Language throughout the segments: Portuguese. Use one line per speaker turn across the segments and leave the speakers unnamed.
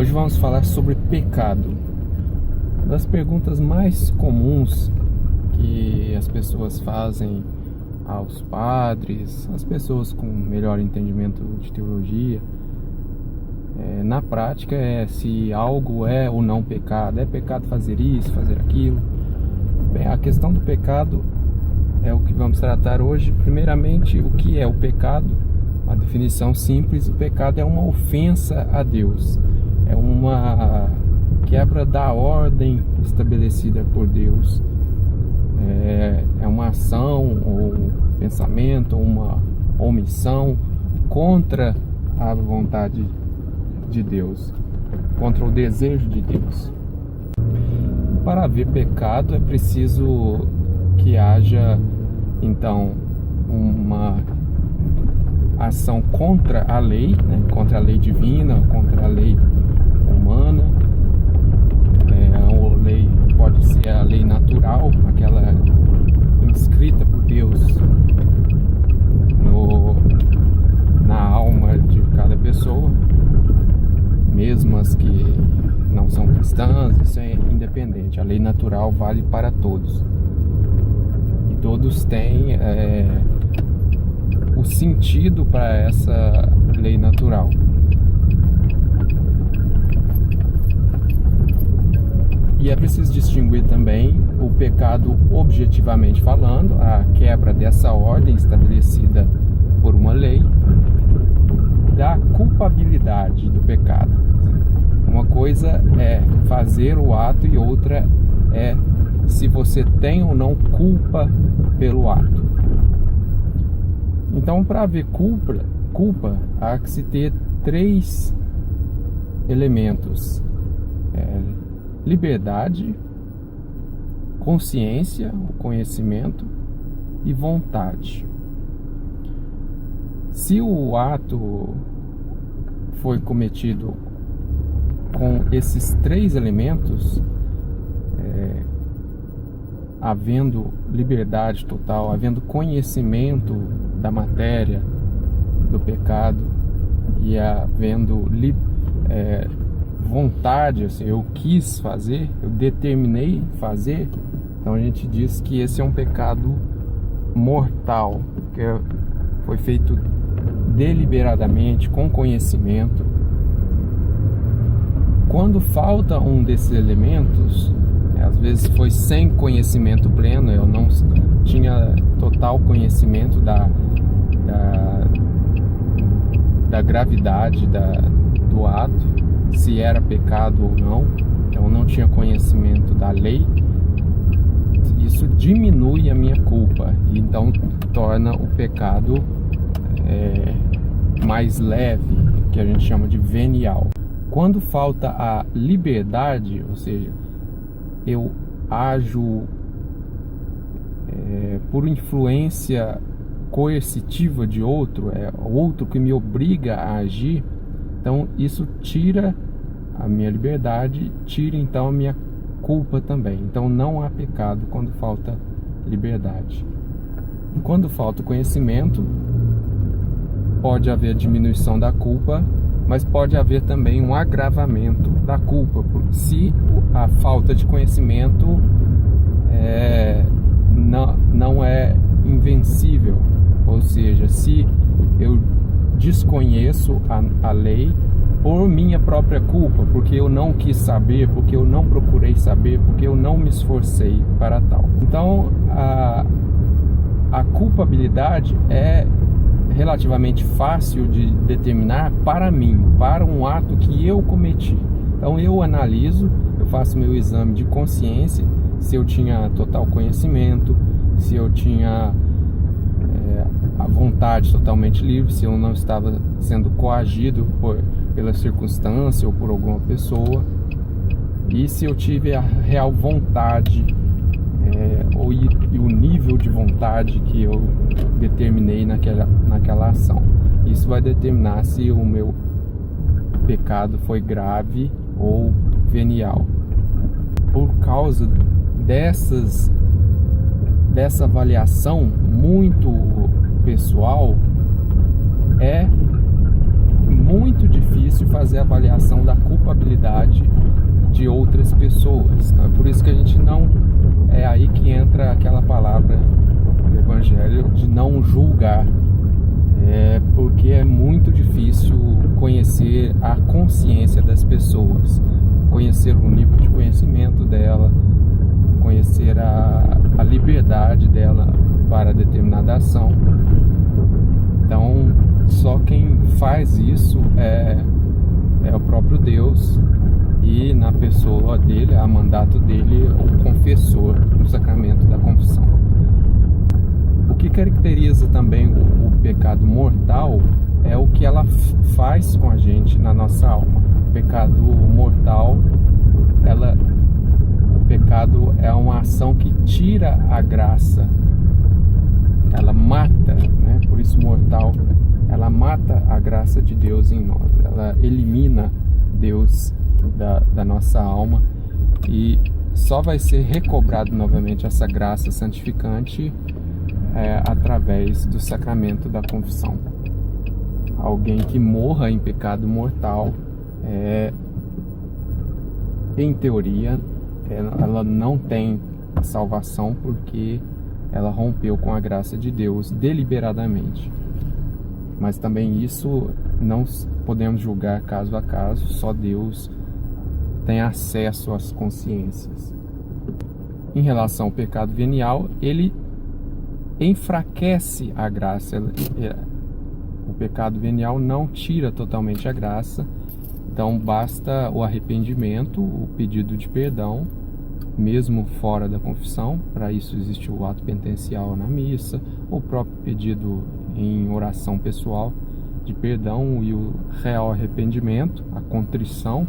Hoje vamos falar sobre pecado. Uma das perguntas mais comuns que as pessoas fazem aos padres, as pessoas com melhor entendimento de teologia, na prática é se algo é ou não pecado. É pecado fazer isso, fazer aquilo? Bem, a questão do pecado é o que vamos tratar hoje. Primeiramente, o que é o pecado? A definição simples: o pecado é uma ofensa a Deus, é uma quebra da ordem estabelecida por Deus, é uma ação ou pensamento, ou uma omissão contra a vontade de Deus, contra o desejo de Deus. Para haver pecado é preciso que haja então uma ação contra a lei, contra a lei divina, contra a lei humana. A lei pode ser a lei natural, aquela inscrita por Deus na alma de cada pessoa, mesmo as que não são cristãs. Isso é independente. A lei natural vale para todos e todos têm o sentido para essa lei natural. E é preciso distinguir também o pecado objetivamente falando, a quebra dessa ordem estabelecida por uma lei, da culpabilidade do pecado. Uma coisa é fazer o ato e outra é se você tem ou não culpa pelo ato. Então, para haver culpa, há que se ter 3 elementos: liberdade, consciência, o conhecimento, e vontade. Se o ato foi cometido com esses 3 elementos, havendo liberdade total, havendo conhecimento da matéria do pecado e havendo vontade, assim, eu quis fazer, eu determinei fazer, então a gente diz que esse é um pecado mortal, que foi feito deliberadamente, com conhecimento. Quando falta um desses elementos, às vezes foi sem conhecimento pleno, eu não tinha total conhecimento da gravidade do ato, se era pecado ou não, eu não tinha conhecimento da lei. Isso diminui a minha culpa e então torna o pecado mais leve, que a gente chama de venial. Quando falta a liberdade, ou seja, eu ajo por influência coercitiva de outro, é outro que me obriga a agir, então isso tira a minha liberdade, tira então a minha culpa também. Então não há pecado quando falta liberdade. Quando falta conhecimento, pode haver diminuição da culpa, mas pode haver também um agravamento da culpa, porque se a falta de conhecimento não é invencível, ou seja, se eu desconheço a lei por minha própria culpa, porque eu não quis saber, porque eu não procurei saber, porque eu não me esforcei para tal. Então a culpabilidade é relativamente fácil de determinar para mim, para um ato que eu cometi. Então eu analiso, eu faço meu exame de consciência, se eu tinha total conhecimento, se eu tinha a vontade totalmente livre, se eu não estava sendo coagido pela circunstância ou por alguma pessoa, e se eu tive a real vontade e o nível de vontade que eu determinei naquela ação. Isso vai determinar se o meu pecado foi grave ou venial. Por causa dessa avaliação muito pessoal, é muito difícil difícil fazer a avaliação da culpabilidade de outras pessoas. Então, é por isso que a gente não... É aí que entra aquela palavra do Evangelho de não julgar. Porque é muito difícil conhecer a consciência das pessoas, conhecer o nível de conhecimento dela, conhecer a liberdade dela para determinada ação. Então, só quem faz isso é o próprio Deus, e na pessoa dele, a mandato dele, o confessor no sacramento da confissão. O que caracteriza também o pecado mortal é o que ela faz com a gente na nossa alma. O pecado mortal, o pecado é uma ação que tira a graça, ela mata, né? Por isso mortal, ela mata a graça de Deus em nós, ela elimina Deus da nossa alma, e só vai ser recobrado novamente essa graça santificante através do sacramento da confissão. Alguém que morra em pecado mortal, em teoria, ela não tem salvação, porque ela rompeu com a graça de Deus deliberadamente. Mas também isso não podemos julgar caso a caso, só Deus tem acesso às consciências. Em relação ao pecado venial, ele enfraquece a graça. O pecado venial não tira totalmente a graça, então basta o arrependimento, o pedido de perdão, mesmo fora da confissão. Para isso existe o ato penitencial na missa, o próprio pedido em oração pessoal de perdão e o real arrependimento, a contrição,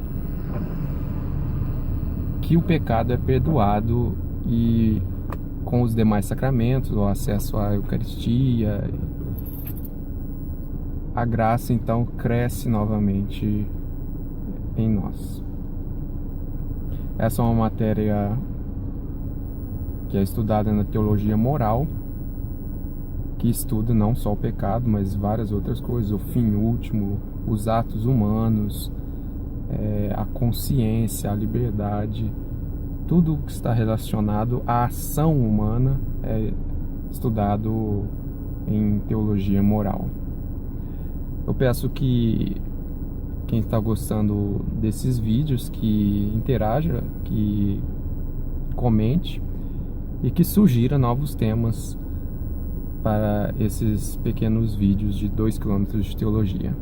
que o pecado é perdoado, e com os demais sacramentos, o acesso à Eucaristia, a graça então cresce novamente em nós. Essa é uma matéria que é estudada na teologia moral, que estuda não só o pecado, mas várias outras coisas, o fim último, os atos humanos, a consciência, a liberdade, tudo que está relacionado à ação humana é estudado em teologia moral. Eu peço que quem está gostando desses vídeos, que interaja, que comente e que sugira novos temas para esses pequenos vídeos de 2 km de teologia.